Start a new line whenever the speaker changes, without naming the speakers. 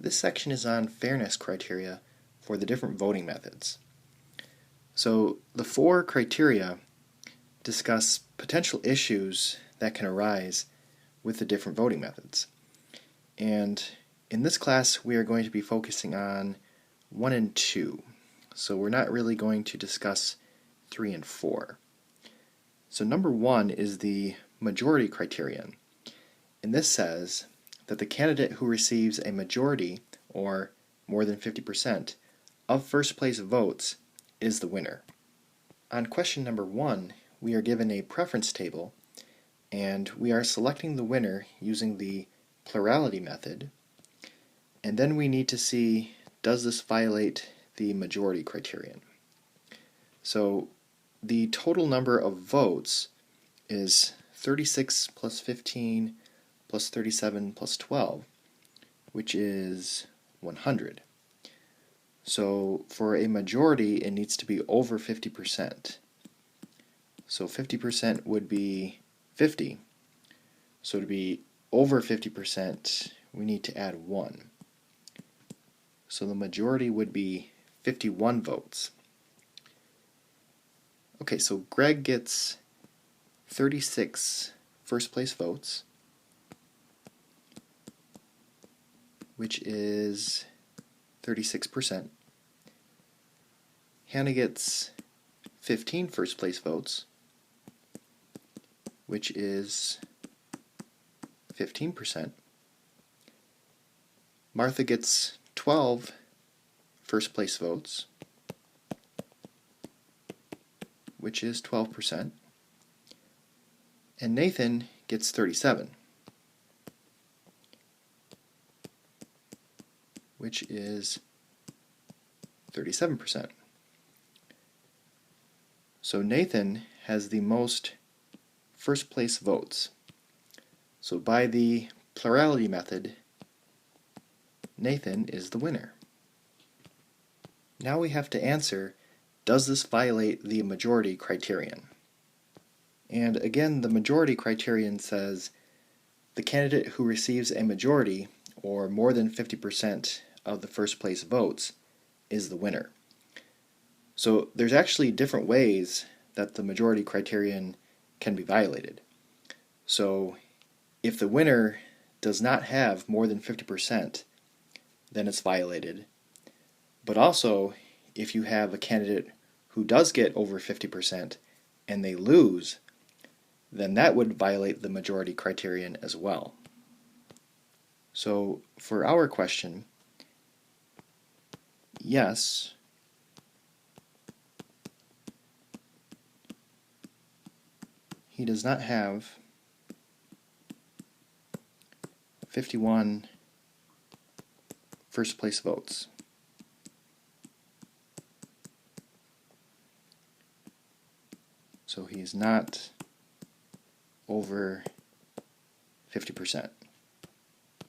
This section is on fairness criteria for the different voting methods. So the 4 criteria discuss potential issues that can arise with the different voting methods. And in this class we are going to be focusing on 1 and 2. So we're not really going to discuss 3 and 4. So number 1 is the majority criterion. And this says that the candidate who receives a majority, or more than 50%, of first place votes is the winner. On question number 1, we are given a preference table, and we are selecting the winner using the plurality method, and then we need to see, does this violate the majority criterion? So the total number of votes is 36 plus 15 plus 37 plus 12, which is 100. So for a majority, it needs to be over 50%. So 50% would be 50. So to be over 50%, we need to add 1. So the majority would be 51 votes. Okay, so Greg gets 36 first place votes, which is 36%. Hannah gets 15 first place votes, which is 15%. Martha gets 12 first place votes, which is 12%. And Nathan gets 37, which is 37%. So Nathan has the most first place votes. So by the plurality method, Nathan is the winner. Now we have to answer, does this violate the majority criterion? And again, the majority criterion says the candidate who receives a majority, or more than 50% of the first place votes, is the winner. So there's actually different ways that the majority criterion can be violated. So if the winner does not have more than 50%, then it's violated. But also, if you have a candidate who does get over 50% and they lose, then that would violate the majority criterion as well. So for our question, yes, he does not have 51 first place votes. So he is not over 50%.